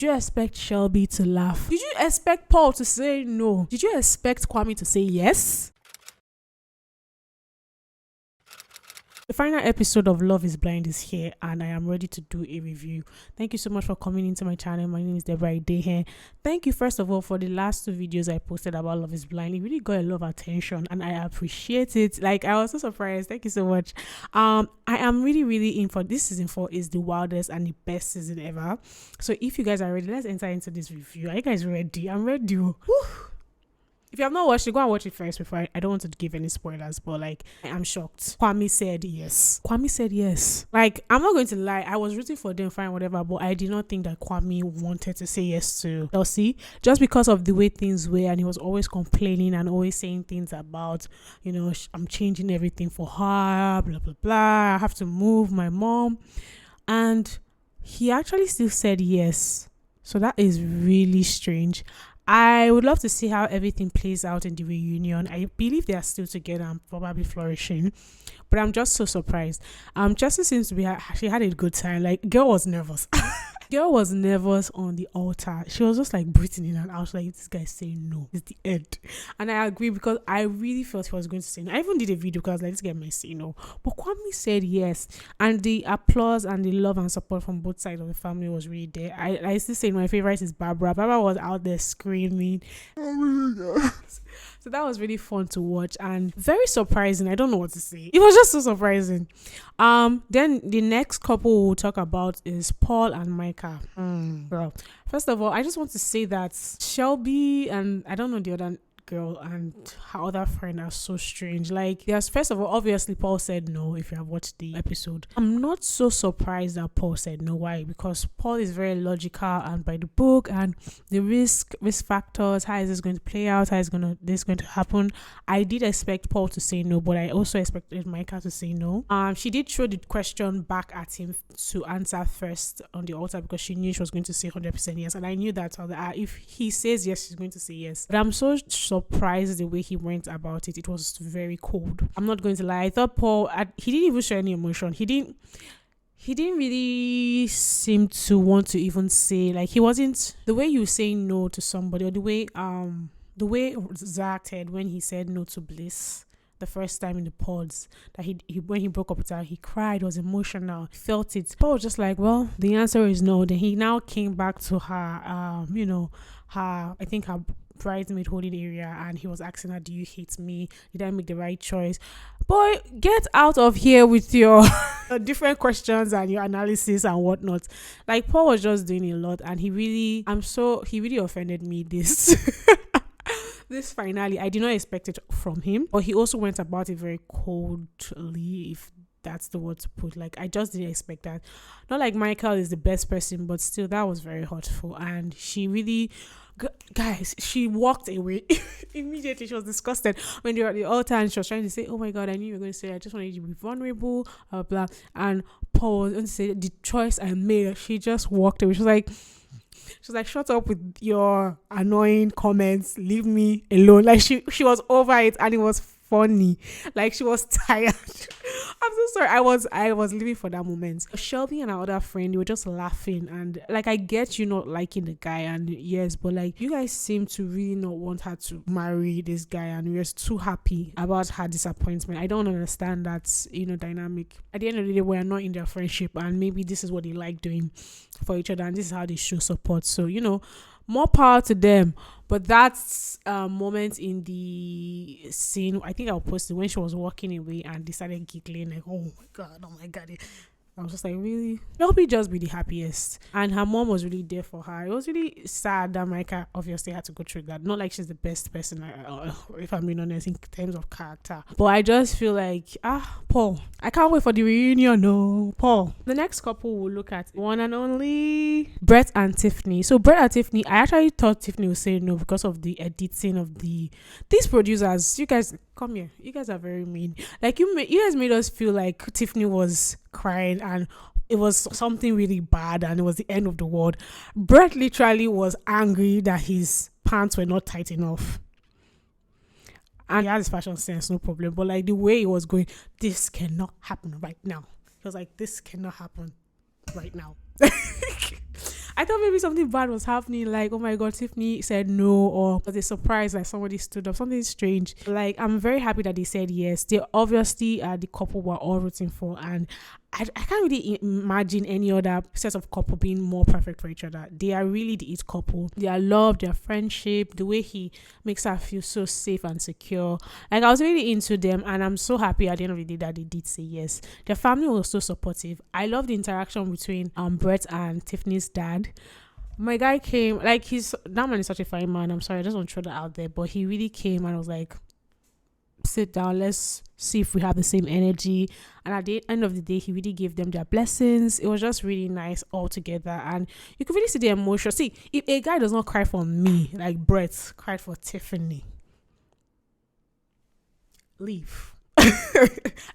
Did you expect Shelby to laugh? Did you expect Paul to say no? Did you expect Kwame to say yes? The final episode of Love is Blind is here, and I am ready to do a review. Thank you so much for coming into my channel. My name is Debraidehen. Thank you first of all for the last 2 videos I posted about Love is Blind. It really got a lot of attention and I appreciate it. Like, I was so surprised. Thank you so much. I am really in for this. Season 4 is the wildest and the best season ever. So if you guys are ready, let's enter into this review. Are you guys ready? I'm ready. Woo. If you have not watched it, go and watch it first before I don't want to give any spoilers, but like, I am shocked. Kwame said yes. Kwame said yes. Like, I'm not going to lie, I was rooting for them, fine, whatever, but I did not think that Kwame wanted to say yes to Chelsea, just because of the way things were, and he was always complaining and always saying things about, you know, I'm changing everything for her, blah, blah, blah, I have to move my mom. And he actually still said yes. So that is really strange. I would love to see how everything plays out in the reunion. I believe they are still together and probably flourishing, but I'm just so surprised. Chelsea seems to be, she had a good time. Like, girl was nervous. Girl was nervous on the altar. She was just like breathing in and out, like, this guy saying no, it's the end. And I agree, because I really felt he was going to say no. I even did a video because I was like, this guy might say no, but Kwame said yes, and the applause and the love and support from both sides of the family was really there. I still say my favorite is Barbara. Barbara was out there screaming. Oh my God. So that was really fun to watch and very surprising. I don't know what to say. It was just so surprising. Then the next couple we'll talk about is Paul and Micah. Well, first of all, I just want to say that Shelby and I don't know the other girl and her other friend are so strange. Like, there's, first of all, obviously Paul said no. If you have watched the episode, I'm not so surprised that Paul said no. Why? Because Paul is very logical and by the book, and the risk factors, how is this going to play out, how is this going to happen. I did expect Paul to say no, but I also expected Micah to say no. She did throw the question back at him to answer first on the altar, because she knew she was going to say 100% yes, and I knew that if he says yes, she's going to say yes. But I'm so surprised the way he went about it. It was very cold. I'm not going to lie. I thought Paul, he didn't even show any emotion. He didn't really seem to want to even say, like, he wasn't, the way you say no to somebody, or the way Zack said when he said no to Bliss the first time in the pods, that he when he broke up with her, he cried, was emotional, felt it. Paul was just like, well, the answer is no. Then he now came back to her, I think her bridesmaid holding area, and he was asking her, do you hate me? Did I make the right choice? Boy, get out of here with your different questions and your analysis and whatnot. Like, Paul was just doing a lot, and he really offended me this this finale. I did not expect it from him, but he also went about it very coldly, if that's the word to put. Like, I just didn't expect that. Not like Michael is the best person, but still, that was very hurtful. And she really, guys, she walked away immediately. She was disgusted when they were at the altar, and she was trying to say, oh my God, I knew you were going to say, I just wanted you to be vulnerable, blah blah. And Paul was going to say, the choice I made. She just walked away. She was like, shut up with your annoying comments, leave me alone. Like, she was over it, and it was funny. Like, she was tired. I'm so sorry. I was living for that moment. Shelby and our other friend, they were just laughing, and like, I get you not liking the guy, and yes, but like, you guys seem to really not want her to marry this guy, and we were too happy about her disappointment. I don't understand that, dynamic. At the end of the day, we're not in their friendship, and maybe this is what they like doing for each other, and this is how they show support. So, more power to them. But that's moment in the scene, I think I'll post it, when she was walking away and they started giggling, like, oh my God. I was just like, really? Shelby just be the happiest. And her mom was really there for her. It was really sad that Micah obviously had to go through that. Not like she's the best person, if I'm being honest, in terms of character. But I just feel like, Paul, I can't wait for the reunion. No, Paul. The next couple we'll look at, one and only Brett and Tiffany. So Brett and Tiffany, I actually thought Tiffany would say no because of the editing of these producers. You guys, come here. You guys are very mean. Like, you guys made us feel like Tiffany was crying and it was something really bad and it was the end of the world. Brett literally was angry that his pants were not tight enough. And he has his fashion sense, no problem. But like, the way he was going, this cannot happen right now. He was like, this cannot happen right now. I thought maybe something bad was happening. Like, oh my God, Tiffany said no, or was a surprise, like somebody stood up, something strange. Like, I'm very happy that they said yes. They obviously are the couple we're all rooting for, and I can't really imagine any other set of couple being more perfect for each other. They are really the it couple. Their love, their friendship, the way he makes her feel so safe and secure. Like, I was really into them, and I'm so happy at the end of the day that they did say yes. Their family was so supportive. I love the interaction between Brett and Tiffany's dad. My guy came, like, that man is such a fine man. I'm sorry, I just want to throw that out there, but he really came and was like, sit down, let's see if we have the same energy. And at the end of the day, he really gave them their blessings. It was just really nice all together, and you could really see the emotion. See, if a guy does not cry for me like Brett cried for Tiffany, leave.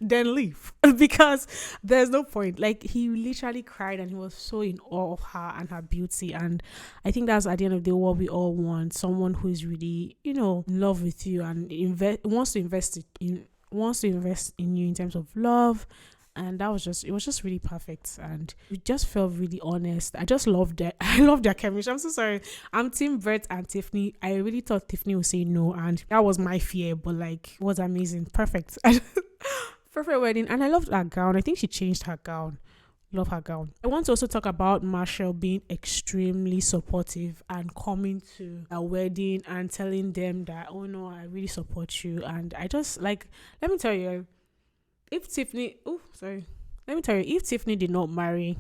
Then leave, because there's no point. Like, he literally cried, and he was so in awe of her and her beauty. And I think that's at the end of the day what we all want: someone who is really, in love with you and wants to invest in you in terms of love. And it was just really perfect, and it just felt really honest. I just loved that. I love their chemistry. I'm so sorry. I'm team Brett and Tiffany. I really thought Tiffany would say no, and that was my fear, but like, it was amazing. Perfect. Perfect wedding. And I loved her gown. I think she changed her gown. Love her gown. I want to also talk about Marshall being extremely supportive and coming to a wedding and telling them that, oh no, I really support you. And I just, like, let me tell you, if Tiffany did not marry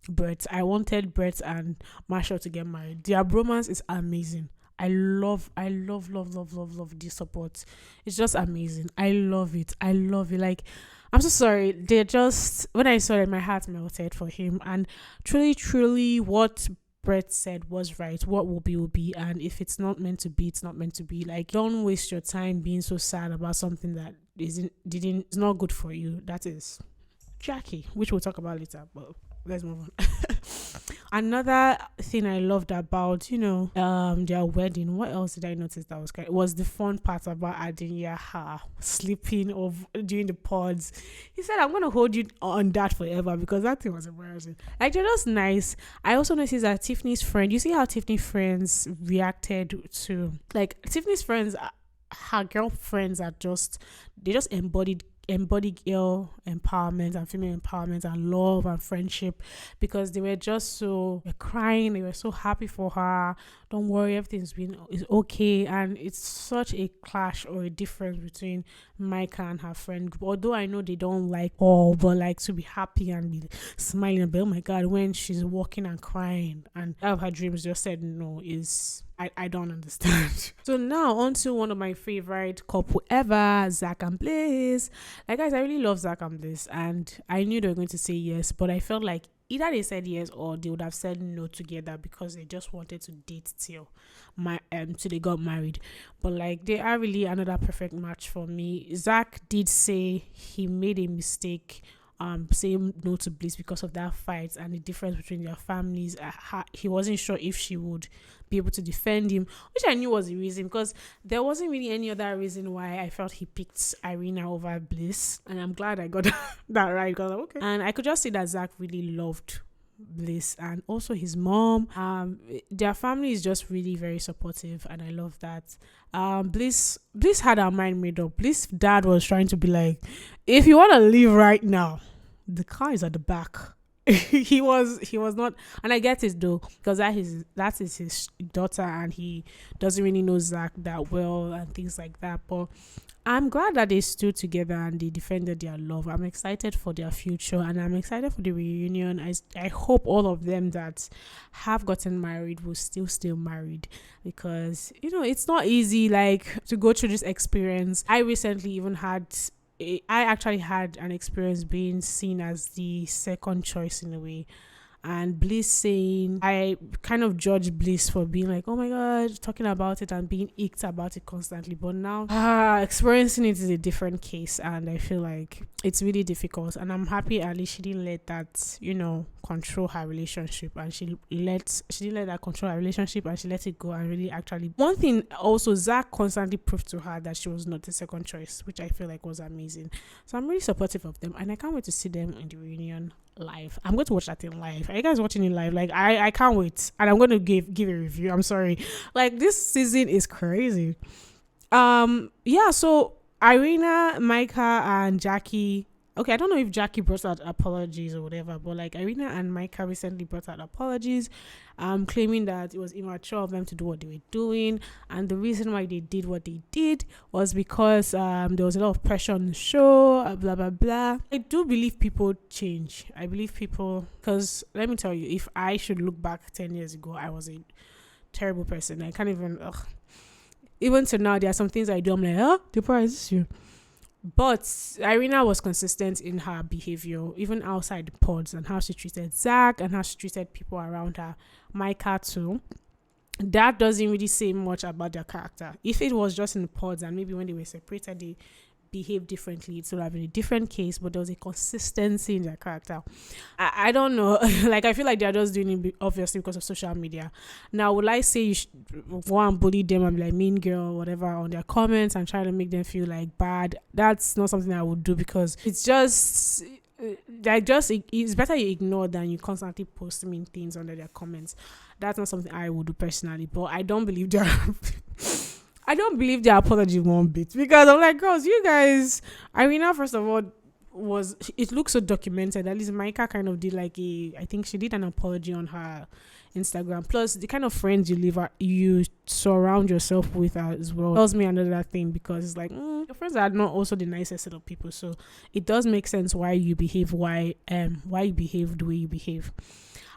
Brett, I wanted Brett and Marshall to get married. Their bromance is amazing. I love this support. It's just amazing. I love it. Like, I'm so sorry. They just, when I saw it, my heart melted for him. And truly, what Brett said was right. What will be. And if it's not meant to be, it's not meant to be. Like, don't waste your time being so sad about something that is not good for you. That is Jackie, which we'll talk about later, but let's move on. Another thing I loved about their wedding, what else did I notice that was great? It was the fun part about adding her sleeping during the pods. He said, I'm gonna hold you on that forever, because that thing was embarrassing. Like, they're just nice. I also noticed that Tiffany's friend, you see how Tiffany's friends reacted to, like, Tiffany's friends, her girlfriends they just embody girl empowerment and female empowerment and love and friendship, because they were just so crying. They were so happy for her. Don't worry, everything's is okay. And it's such a clash or a difference between Micah and her friend group. Although I know they don't like all, but like, to be happy and be smiling and be, oh my God, when she's walking and crying and out of her dreams just said no, is I don't understand. So now on to one of my favorite couple ever, Zack and Bliss. Like, guys, I really love Zack and Bliss, and I knew they were going to say yes, but I felt like either they said yes or they would have said no together, because they just wanted to date till they got married. But like, they are really another perfect match for me. Zack did say he made a mistake saying no to Bliss because of that fight and the difference between their families. He wasn't sure if she would be able to defend him, which I knew was the reason, because there wasn't really any other reason why I felt he picked Irina over Bliss. And I'm glad I got that right, because okay. And I could just see that Zack really loved Bliss, and also his mom. Their family is just really very supportive, and I love that. Bliss had her mind made up. Bliss' dad was trying to be like, if you want to leave right now, the car is at the back. he was not, and I get it though, because that is his daughter, and he doesn't really know Zack that well and things like that. But I'm glad that they stood together and they defended their love. I'm excited for their future, and I'm excited for the reunion. I hope all of them that have gotten married will still stay married, because it's not easy, like, to go through this experience. I actually had an experience being seen as the second choice in a way, and Bliss saying, I kind of judge Bliss for being like, oh my God, talking about it and being icked about it constantly. But now experiencing it is a different case, and I feel like it's really difficult. And I'm happy at least she didn't let that control her relationship, and she didn't let that control her relationship, and she let it go. And really, actually, one thing also, Zack constantly proved to her that she was not the second choice, which I feel like was amazing. So I'm really supportive of them, and I can't wait to see them in the reunion. live. I'm going to watch that thing live. Are you guys watching it live? Like I can't wait, and I'm going to give a review. I'm sorry, like this season is crazy. Yeah. So Irina, Micah, and Jackie. Okay, I don't know if Jackie brought out apologies or whatever, but like Irina and Micah recently brought out apologies, claiming that it was immature of them to do what they were doing, and the reason why they did what they did was because there was a lot of pressure on the show, blah blah blah. I do believe people change. I believe people, because let me tell you, if I should look back 10 years ago, I was a terrible person. I can't even. Even to now, there are some things I do. I'm like, the prize is you. But Irina was consistent in her behavior, even outside the pods, and how she treated Zack and how she treated people around her. Micah too. That doesn't really say much about their character. If it was just in the pods and maybe when they were separated, they behaved differently, it would have been a different case, but there was a consistency in their character. I don't know. Like, I feel like they're just doing it obviously because of social media. Now, would I say you should go and bully them and be like mean girl or whatever on their comments and try to make them feel like bad? That's not something I would do, because it's just it's better you ignore than you constantly post mean things under their comments. That's not something I would do personally, but I don't believe they're I don't believe their apology one bit, because I'm like, girls, you guys, Irina, first of all, it looks so documented. At least Micah kind of did I think she did an apology on her Instagram. Plus, the kind of friends you surround yourself with as well tells me another thing, because it's like, your friends are not also the nicest set of people. So it does make sense why you behave, why you behave the way you behave.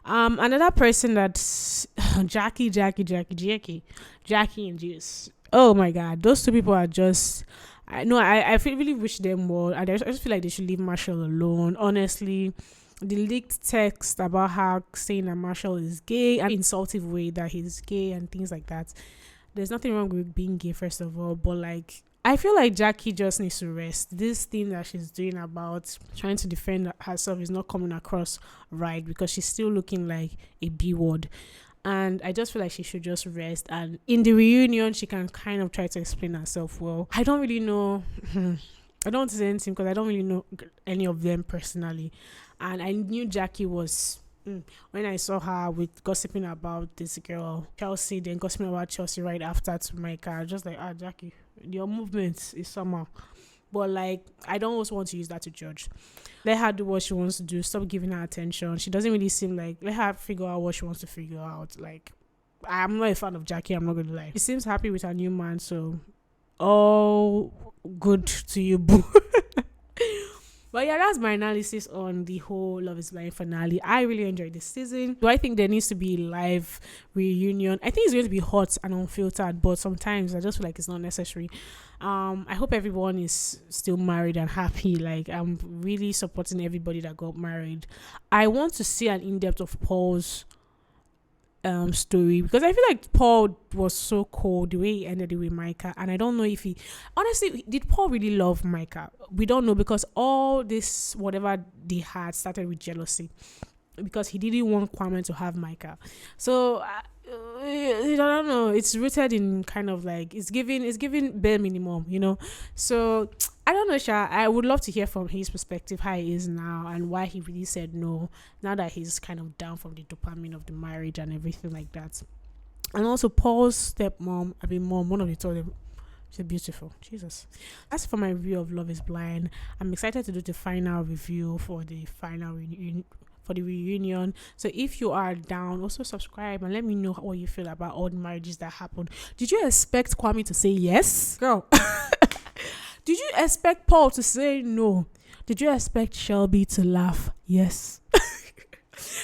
Another person that's Jackie and Juice. Oh my God, those two people are just. I really wish them well. I just feel like they should leave Marshall alone. Honestly, the leaked text about her saying that Marshall is gay, and insultive way that he's gay and things like that. There's nothing wrong with being gay, first of all, but like, I feel like Jackie just needs to rest. This thing that she's doing about trying to defend herself is not coming across right, because she's still looking like a B-word. And I just feel like she should just rest. And in the reunion, she can kind of try to explain herself well. I don't really know. I don't want to say anything because I don't really know any of them personally. And I knew Jackie was... when I saw her with gossiping about this girl, Chelsea, then gossiping about Chelsea right after to Micah, just like, Jackie, your movement is somehow. But like, I don't also want to use that to judge. Let her do what she wants to do. Stop giving her attention. She doesn't really seem like, let her figure out what she wants to figure out. Like, I'm not a fan of Jackie, I'm not going to lie. She seems happy with her new man, so all good to you, boo. But yeah, that's my analysis on the whole Love is Blind finale. I really enjoyed this season. Do I think there needs to be a live reunion? I think it's going to be hot and unfiltered, but sometimes I just feel like it's not necessary. I hope everyone is still married and happy. Like, I'm really supporting everybody that got married. I want to see an in-depth of Paul's story, because I feel like Paul was so cold the way he ended it with Micah, and I don't know if he honestly did Paul really love Micah. We don't know, because all this whatever they had started with jealousy, because he didn't want Kwame to have Micah. So I don't know, it's rooted in kind of like it's giving bare minimum, so I don't know, Sha. I would love to hear from his perspective how he is now and why he really said no, now that he's kind of down from the dopamine of the marriage and everything like that. And also Paul's stepmom, mom, one of the two of them, she's beautiful. Jesus. As for my review of Love is Blind, I'm excited to do the final review for the reunion. So if you are down, also subscribe and let me know what you feel about all the marriages that happened. Did you expect Kwame to say yes, girl? Did you expect Paul to say no? Did you expect Shelby to laugh? Yes.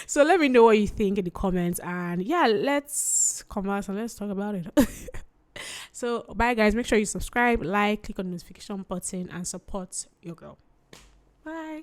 So let me know what you think in the comments, and yeah, let's converse and let's talk about it. So bye guys, make sure you subscribe, like, click on the notification button and support your girl. Bye.